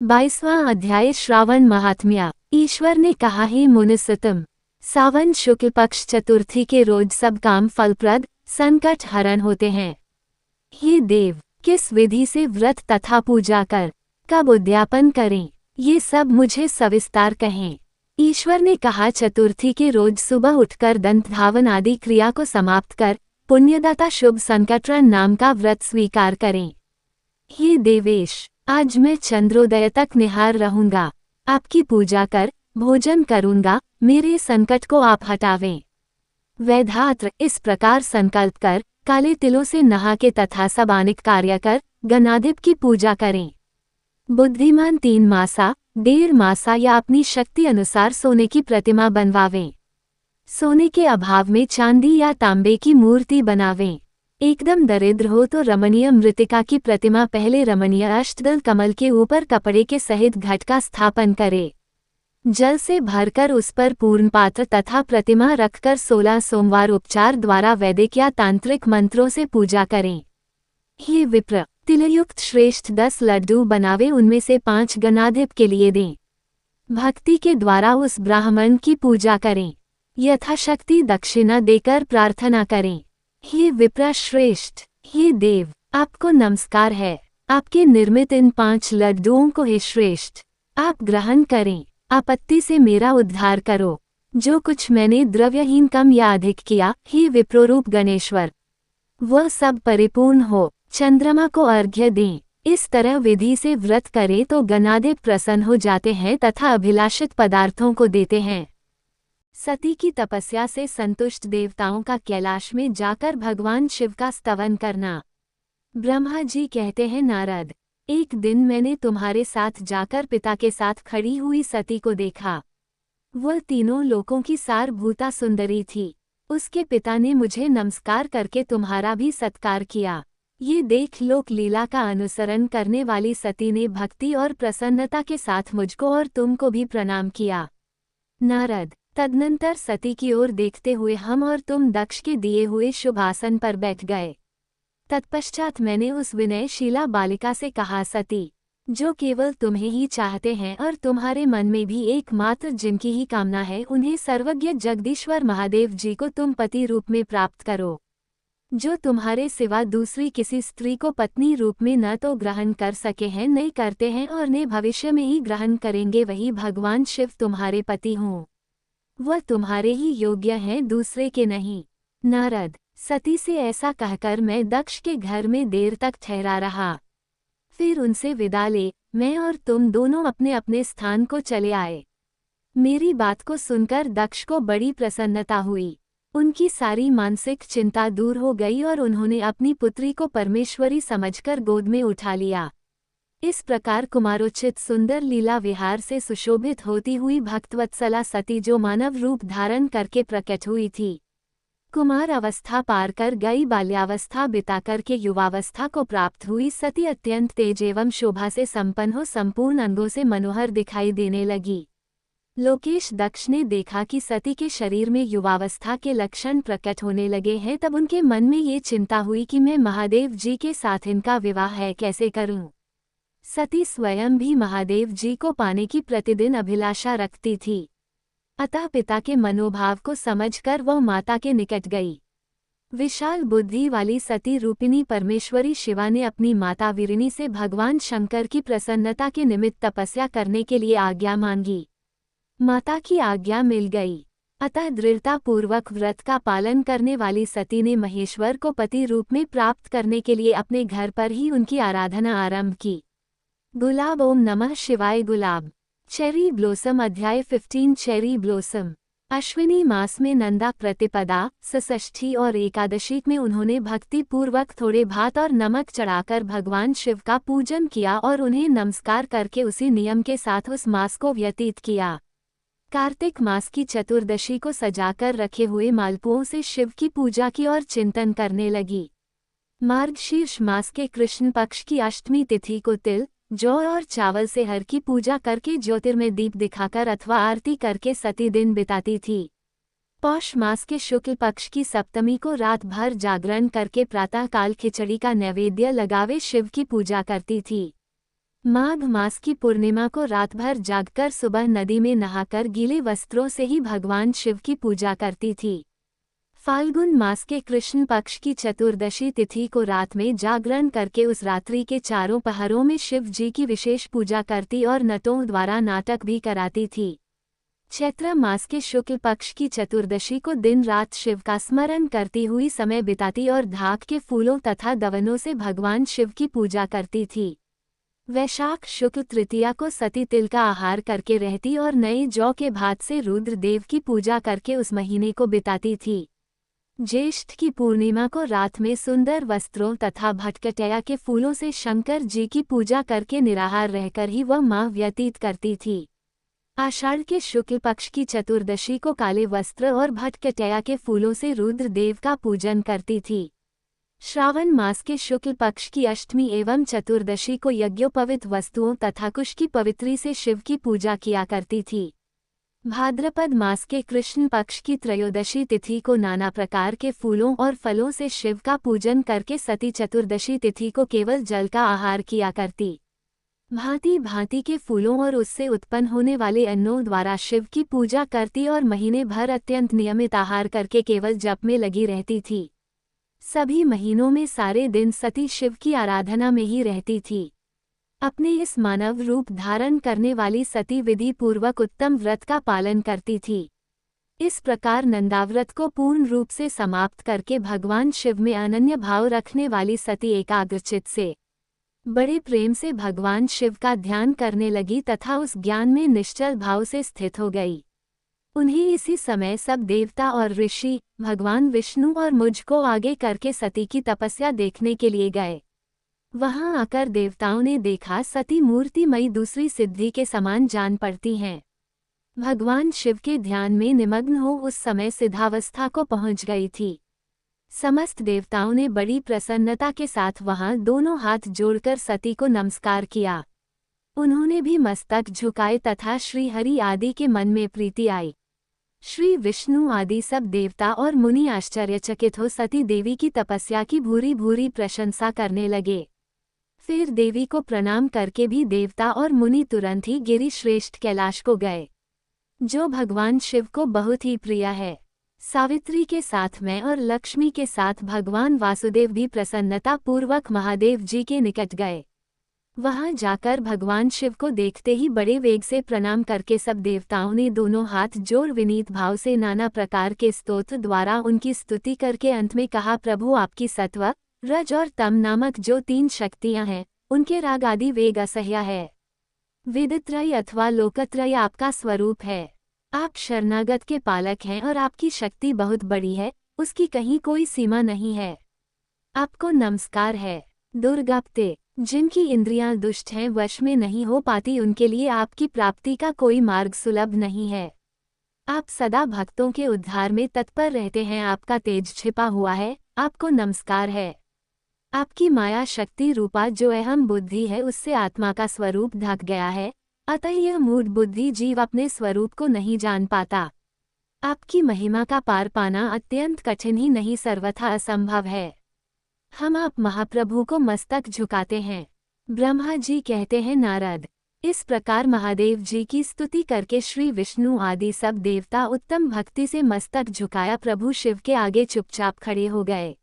22वां अध्याय श्रावण महात्म्य। ईश्वर ने कहा, हे मुनिसुतम, सावन शुक्ल पक्ष चतुर्थी के रोज सब काम फलप्रद संकट हरण होते हैं। हे देव, किस विधि से व्रत तथा पूजा कर कब उद्यापन करें, ये सब मुझे सविस्तार कहें। ईश्वर ने कहा, चतुर्थी के रोज सुबह उठकर दंत धावन आदि क्रिया को समाप्त कर पुण्यदाता शुभ संकटहरण नाम का व्रत स्वीकार करें। हे देवेश, आज मैं चंद्रोदय तक निहार रहूंगा, आपकी पूजा कर भोजन करूंगा, मेरे संकट को आप हटावें। वैधात्र, इस प्रकार संकल्प कर काले तिलों से नहा के तथा सब आनिक कार्य कर गणाधिप की पूजा करें। बुद्धिमान 3 मासा 1.5 मासा या अपनी शक्ति अनुसार सोने की प्रतिमा बनवावें। सोने के अभाव में चांदी या तांबे की मूर्ति बनावें। एकदम दरिद्र हो तो रमणीय मृतिका की प्रतिमा पहले रमणीय अष्टदल कमल के ऊपर कपड़े के सहित घट का स्थापन करे। जल से भरकर उस पर पूर्ण पात्र तथा प्रतिमा रखकर 16 सोमवार उपचार द्वारा वैदिक या तांत्रिक मंत्रों से पूजा करें। हे विप्र, तिलयुक्त श्रेष्ठ 10 लड्डू बनावे, उनमें से 5 गणाधिप के लिए दें। भक्ति के द्वारा उस ब्राह्मण की पूजा करें। यथाशक्ति दक्षिणा देकर प्रार्थना करें। हे विप्र श्रेष्ठ, हे देव, आपको नमस्कार है। आपके निर्मित इन 5 लड्डुओं को हे श्रेष्ठ आप ग्रहण करें। आपत्ति से मेरा उद्धार करो। जो कुछ मैंने द्रव्यहीन कम या अधिक किया, हे विप्रोरूप गणेश्वर, वह सब परिपूर्ण हो। चंद्रमा को अर्घ्य दें। इस तरह विधि से व्रत करें तो गणाधिप प्रसन्न हो जाते हैं तथा अभिलाषित पदार्थों को देते हैं। सती की तपस्या से संतुष्ट देवताओं का कैलाश में जाकर भगवान शिव का स्तवन करना। ब्रह्मा जी कहते हैं, नारद, एक दिन मैंने तुम्हारे साथ जाकर पिता के साथ खड़ी हुई सती को देखा। वह तीनों लोकों की सारभूता सुंदरी थी। उसके पिता ने मुझे नमस्कार करके तुम्हारा भी सत्कार किया। ये देख लोक लीला का अनुसरण करने वाली सती ने भक्ति और प्रसन्नता के साथ मुझको और तुमको भी प्रणाम किया। नारद, तदनंतर सती की ओर देखते हुए हम और तुम दक्ष के दिए हुए शुभ आसन पर बैठ गए। तत्पश्चात मैंने उस विनयशीला बालिका से कहा, सती, जो केवल तुम्हें ही चाहते हैं और तुम्हारे मन में भी एकमात्र जिनकी ही कामना है, उन्हें सर्वज्ञ जगदीश्वर महादेव जी को तुम पति रूप में प्राप्त करो। जो तुम्हारे सिवा दूसरी किसी स्त्री को पत्नी रूप में न तो ग्रहण कर सके हैं, नहीं करते हैं और न भविष्य में ही ग्रहण करेंगे, वही भगवान शिव तुम्हारे पति हों। वह तुम्हारे ही योग्य हैं, दूसरे के नहीं। नारद, सती से ऐसा कहकर मैं दक्ष के घर में देर तक ठहरा रहा। फिर उनसे विदा ले मैं और तुम दोनों अपने अपने स्थान को चले आए। मेरी बात को सुनकर दक्ष को बड़ी प्रसन्नता हुई। उनकी सारी मानसिक चिंता दूर हो गई और उन्होंने अपनी पुत्री को परमेश्वरी समझकर गोद में उठा लिया। इस प्रकार कुमारोचित सुंदर लीला विहार से सुशोभित होती हुई भक्तवत्सला सती जो मानव रूप धारण करके प्रकट हुई थी, कुमार अवस्था पार कर गई, बाल्यावस्था बिताकर के युवावस्था को प्राप्त हुई सती अत्यंत तेज एवं शोभा से संपन्न हो संपूर्ण अंगों से मनोहर दिखाई देने लगी। लोकेश दक्ष ने देखा कि सती के शरीर में युवावस्था के लक्षण प्रकट होने लगे हैं। तब उनके मन में ये चिंता हुई कि मैं महादेव जी के साथ इनका विवाह है कैसे करूं। सती स्वयं भी महादेव जी को पाने की प्रतिदिन अभिलाषा रखती थी। अतः पिता के मनोभाव को समझकर वह माता के निकट गई। विशाल बुद्धि वाली सती रूपिणी परमेश्वरी शिवा ने अपनी माता वीरिणी से भगवान शंकर की प्रसन्नता के निमित्त तपस्या करने के लिए आज्ञा मांगी। माता की आज्ञा मिल गई। अतः दृढ़तापूर्वक व्रत का पालन करने वाली सती ने महेश्वर को पति रूप में प्राप्त करने के लिए अपने घर पर ही उनकी आराधना आरंभ की। गुलाब, ओम नमः शिवाय। गुलाब, चेरी ब्लोसम। अध्याय 15 चेरी ब्लोसम। अश्विनी मास में नंदा प्रतिपदा, षष्ठी और एकादशी में उन्होंने भक्ति पूर्वक थोड़े भात और नमक चढ़ाकर भगवान शिव का पूजन किया और उन्हें नमस्कार करके उसी नियम के साथ उस मास को व्यतीत किया। कार्तिक मास की चतुर्दशी को सजाकर रखे हुए मालपुओं से शिव की पूजा की और चिंतन करने लगी। मार्गशीर्ष मास के कृष्ण पक्ष की अष्टमी तिथि को तिल, जौ और चावल से हर की पूजा करके ज्योतिर्मय दीप दिखाकर अथवा आरती करके सती दिन बिताती थी। पौष मास के शुक्ल पक्ष की सप्तमी को रात भर जागरण करके प्रातःकाल खिचड़ी का नैवेद्य लगावे शिव की पूजा करती थी। माघ मास की पूर्णिमा को रात भर जागकर सुबह नदी में नहाकर गीले वस्त्रों से ही भगवान शिव की पूजा करती थी। फाल्गुन मास के कृष्ण पक्ष की चतुर्दशी तिथि को रात में जागरण करके उस रात्रि के चारों पहरों में शिव जी की विशेष पूजा करती और नटों द्वारा नाटक भी कराती थी। चैत्र मास के शुक्ल पक्ष की चतुर्दशी को दिन रात शिव का स्मरण करती हुई समय बिताती और धाक के फूलों तथा दवनों से भगवान शिव की पूजा करती थी। वैशाख शुक्ल तृतीया को सती तिल का आहार करके रहती और नए जौ के भात से रुद्र देव की पूजा करके उस महीने को बिताती थी। ज्येष्ठ की पूर्णिमा को रात में सुंदर वस्त्रों तथा भटकटैया के फूलों से शंकर जी की पूजा करके निराहार रहकर ही वह माह व्यतीत करती थी। आषाढ़ के शुक्ल पक्ष की चतुर्दशी को काले वस्त्र और भटकटैया के फूलों से रुद्र देव का पूजन करती थी। श्रावण मास के शुक्ल पक्ष की अष्टमी एवं चतुर्दशी को यज्ञोपवीत वस्तुओं तथा कुश की पवित्री से शिव की पूजा किया करती थी। भाद्रपद मास के कृष्ण पक्ष की त्रयोदशी तिथि को नाना प्रकार के फूलों और फलों से शिव का पूजन करके सती चतुर्दशी तिथि को केवल जल का आहार किया करती। भांति भांति के फूलों और उससे उत्पन्न होने वाले अन्नों द्वारा शिव की पूजा करती और महीने भर अत्यंत नियमित आहार करके केवल जप में लगी रहती थी। सभी महीनों में सारे दिन सती शिव की आराधना में ही रहती थी। अपने इस मानव रूप धारण करने वाली सती विधि पूर्वक उत्तम व्रत का पालन करती थी। इस प्रकार नंदाव्रत को पूर्ण रूप से समाप्त करके भगवान शिव में अनन्य भाव रखने वाली सती एकाग्रचित्त से बड़े प्रेम से भगवान शिव का ध्यान करने लगी तथा उस ज्ञान में निश्चल भाव से स्थित हो गई। उन्हें इसी समय सब देवता और ऋषि भगवान विष्णु और मुझको आगे करके सती की तपस्या देखने के लिए गए। वहां आकर देवताओं ने देखा सती मूर्तिमयी दूसरी सिद्धि के समान जान पड़ती हैं। भगवान शिव के ध्यान में निमग्न हो उस समय सिद्धावस्था को पहुंच गई थी। समस्त देवताओं ने बड़ी प्रसन्नता के साथ वहां दोनों हाथ जोड़कर सती को नमस्कार किया। उन्होंने भी मस्तक झुकाए तथा श्री हरि आदि के मन में प्रीति आई। श्री विष्णु आदि सब देवता और मुनि आश्चर्यचकित हो सती देवी की तपस्या की भूरी भूरी प्रशंसा करने लगे। फिर देवी को प्रणाम करके भी देवता और मुनि तुरंत ही गिरि श्रेष्ठ कैलाश को गए, जो भगवान शिव को बहुत ही प्रिय है। सावित्री के साथ मैं और लक्ष्मी के साथ भगवान वासुदेव भी प्रसन्नता पूर्वक महादेव जी के निकट गए। वहां जाकर भगवान शिव को देखते ही बड़े वेग से प्रणाम करके सब देवताओं ने दोनों हाथ जोड़ विनीत भाव से नाना प्रकार के स्तोत्र द्वारा उनकी स्तुति करके अंत में कहा, प्रभु आपकी सत्व रज और तम नामक जो 3 शक्तियां हैं उनके राग आदि वेग असह्य है। वेदत्रय अथवा लोकत्रय आपका स्वरूप है। आप शरणागत के पालक हैं और आपकी शक्ति बहुत बड़ी है, उसकी कहीं कोई सीमा नहीं है। आपको नमस्कार है। दुर्गाप्ते, जिनकी इंद्रियां दुष्ट हैं वश में नहीं हो पाती, उनके लिए आपकी प्राप्ति का कोई मार्ग सुलभ नहीं है। आप सदा भक्तों के उद्धार में तत्पर रहते हैं, आपका तेज छिपा हुआ है, आपको नमस्कार है। आपकी माया शक्ति रूपा जो अहम बुद्धि है उससे आत्मा का स्वरूप ढक गया है, अतः यह मूढ़ बुद्धि जीव अपने स्वरूप को नहीं जान पाता। आपकी महिमा का पार पाना अत्यंत कठिन ही नहीं सर्वथा असंभव है। हम आप महाप्रभु को मस्तक झुकाते हैं। ब्रह्मा जी कहते हैं, नारद। इस प्रकार महादेव जी की स्तुति करके श्री विष्णु आदि सब देवता उत्तम भक्ति से मस्तक झुकाया प्रभु शिव के आगे चुपचाप खड़े हो गए।